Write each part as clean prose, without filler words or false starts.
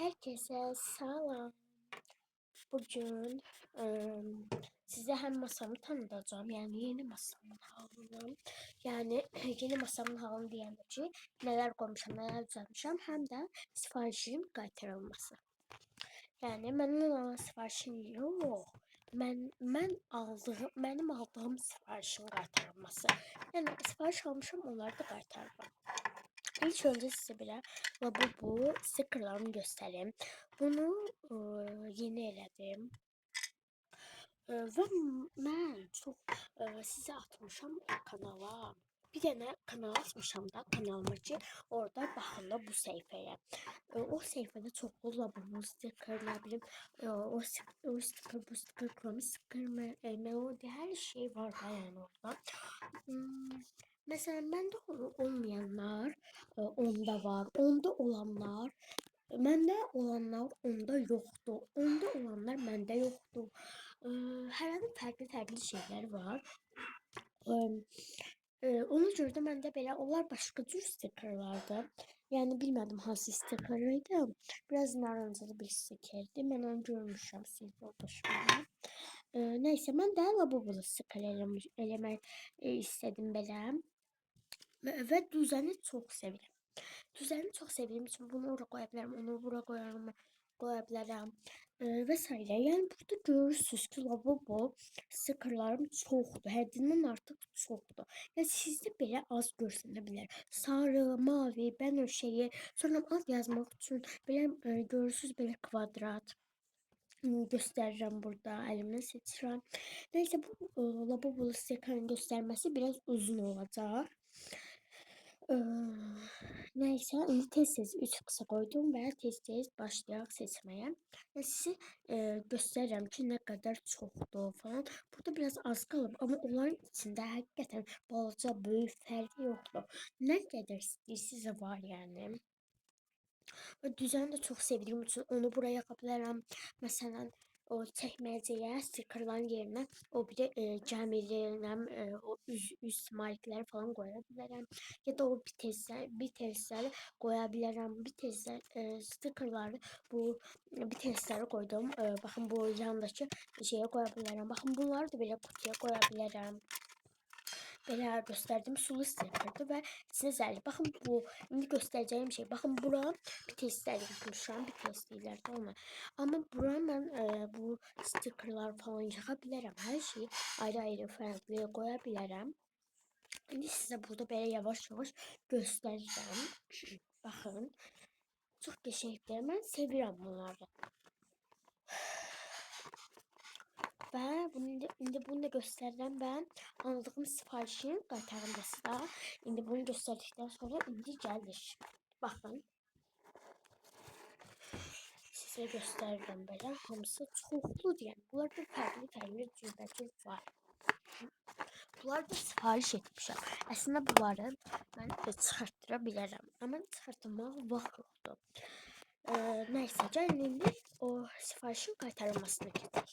Herkese selam. Bugün size hem masamı tanıtacağım. Yani yeni masamın halını. Yani yeni masamın halını diyemem ki neler koymuşam, neler düzeltmişim. Hem de siparişin qaytarılması. Yani məndən olan sifarişin yox. Mənim aldığım sifarişin qaytarılması. Yəni sifariş almışam, onları da qaytarıram. İlk önce size bir Labubu stickerlarını göstereyim. Bunu yeni elədim. Və mən çox sizə atmışam kanala. Bir dənə kanal açmışam da kanalıma ki, orada baxın da bu səhifəyə. O səhifədə çoxlu Labubu sticker, nə bilim, o sticker, bu sticker, Chrome sticker, melodi, hər şey var da yəni orada. Mesela bende olmayanlar onda var, onda olanlar məndə olanlar onda yoxdur, onda olanlar məndə yoxdur. Hər hansı fərqli şeylər var. Ona görə də məndə belə onlar başqa cür stickerlardı. Yəni bilmədim hansı sticker idi. Biraz narıncılı bir stickerdi. Mən onu görmüşəm siz yoldaşımla. Neyse mən də Labubu sticker eləmək istedim belə. Və düzəni çox sevirəm. Düzəni çox sevdiyim üçün bunu ora qoya bilərəm, onu bura qoya bilərəm və s. Yəni burada görürsünüz ki, Labubu stickerlarım çoxdur, həddindən artıq çoxdur. Yəni sizdə belə az görsənə bilər. Sarı, mavi, bənövşəyi, sonra ad yazmaq üçün belə görürsünüz belə kvadrat göstərirəm burada, əlimlə seçirəm. Neyse bu Labubu stickerın göstərməsi biraz uzun olacaq. Neyse, tez 3 kısa koydum ve tez başlayaq seçməyə. Sizi göstərirəm ki, nə qədər çoxdur falan. Burada biraz az qalıb, amma onların içində həqiqətən balaca, böyük fərqi yoxdur. Nə qədər istəyirsinizsə var yəni. Və düzəni də çox sevdiyim üçün onu buraya yaxa bilərəm. Məsələn, o çəkməcəyə stickerların yerinə o bir də cəmiləyirəm, o üz smaylikləri falan qoya bilərəm. Ya da o bitesləri qoya bilərəm. Stickerları bu bitesləri qoydum. Baxın bu yandakı şeyə qoya bilərəm. Baxın bunları da belə qutuya qoya bilərəm. Belə göstərdim sulu stickerdir və içinə zərli. Baxın bu indi göstərəcəyim şey. Baxın bura bir testləri tutmuşam, bir testlər də ona. Amma bura mən bu stickerlar falan yaxa bilərəm. Hər şeyi ayrı-ayrı fərqli qoya bilərəm. İndi sizə burada belə yavaş-yavaş göstərəcəm. Baxın. Çox qəşəngdir. Mən sevirəm bunları. Və indi bunu da göstərirəm ben aldığım siparişin qaytarılması da. İndi bunu göstərdikdən sonra indi gəlir. Baxın. Sizə göstərirəm belə. Hamısı çoxludur yəni. Bunlarda fərqli cürbəcür var. Bunları da sipariş etmişəm. Əslində bunları mən çıxartdıra bilərəm. Amma çıxartmaq vaxt yoxdur. Neyse gəlin indi o siparişin qaytarılmasına keçək.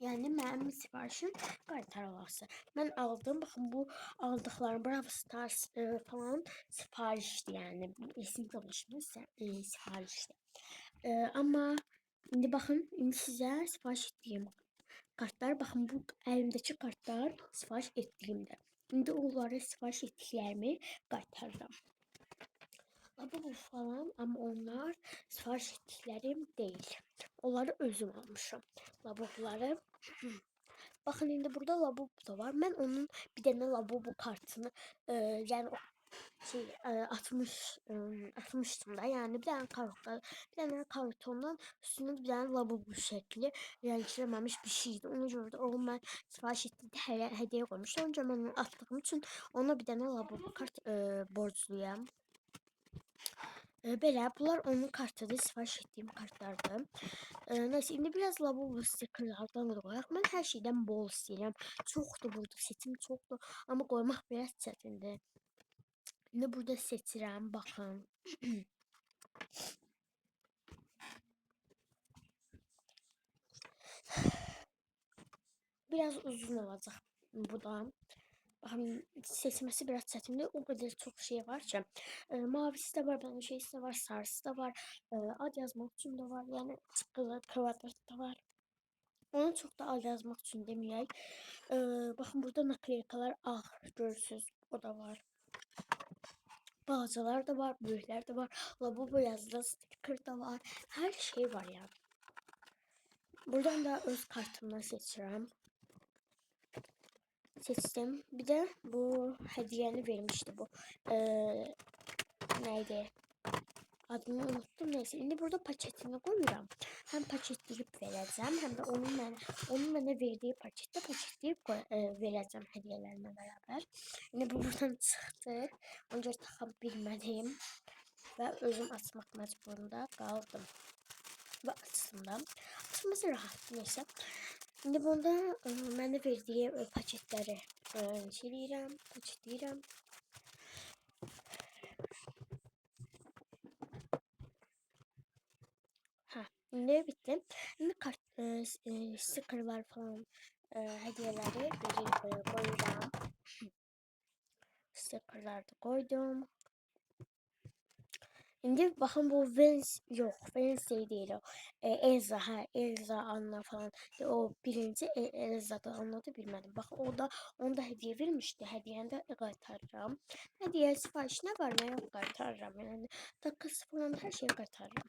Yani mənim siparişim qaytarılması. Mən aldım. Baxın bu aldıqlarım Brawl Stars falan siparişdir. Yəni isim çalışmır siparişdir. Amma indi baxın, indi sizə sifariş etdiyim kartlar, baxın bu əlimdəki kartlar sifariş etdiyimdir. İndi onları sifariş etdiklərimi qaytarıram. Bu falan, amma onlar sifariş etdiklərim deyil. Onları özüm almışam. Labubuları. Bakın indi burada Labubu da var. Mən onun bir dənə Labubu kartını yəni atmışdım da. Yəni bir dənə kartondan üstündə bir dənə Labubu şəkli rəngləməmiş bir şeydi. Ona görə də onu mən sifariş etdikdə hədiyyə qoymuşdum. Onca mən onu atdığım üçün ona bir dənə Labubu kart borcluyam. Belə bunlar onun kartıdır, sifariş etdiyim kartlardır. Neyse indi biraz Labubu stickerlardan da qoyaq. Mən hər şeydən bol istəyirəm. Çoxdur burada, seçim çoxdur, amma qoymaq biraz çətindir. İndi burada seçirəm, baxın. Biraz uzun olacaq bu da. Seçmesi biraz çətindir. O kadar çok şey var ki. Mavisi de var, bence şeysi de var, sarısı da var. Ad yazmak için de var. Yani kvadrat da var. Onu çok da ad yazmak için demeyək. Bakın burada nakleykalar ağ görürsünüz. O da var. Balacalar da var, büyükler de var. Lavabo yazılı sticker da var. Her şey var yani. Buradan da öz kartımdan seçiyorum. Seçtim. Bir de bu hediyeni vermişti bu. Neydi? Adını unuttum. Neyse. Şimdi burada paketini koyuyorum. Hem paketleyip vereceğim hem de onun bana verdiği paketleyip vereceğim hediyelerine beraber. Yine bu buradan çıktı. Onca takabilmedim ve özüm açmak mecburunda kaldım. Ve açtım. Açılması rahat neyse. Şimdi bunda mənə verdiyi paketləri şeyləyirəm, paketləyirəm. Ha, şimdi bitti. Şimdi kart, stickerlar falan hediyeleri koyacağım. Stickerlar da koydum. Şimdi bakın bu yok Wednesday değil o. Elza Elza Anna falan. O birinci Elza'da anladı bilmedim. Bakın onda hediye vermişti. Hediyeni de qaytarıram. Hediye sifarişine var ne yok qaytarıram. Yani takısı falan her şeyi qaytarıram.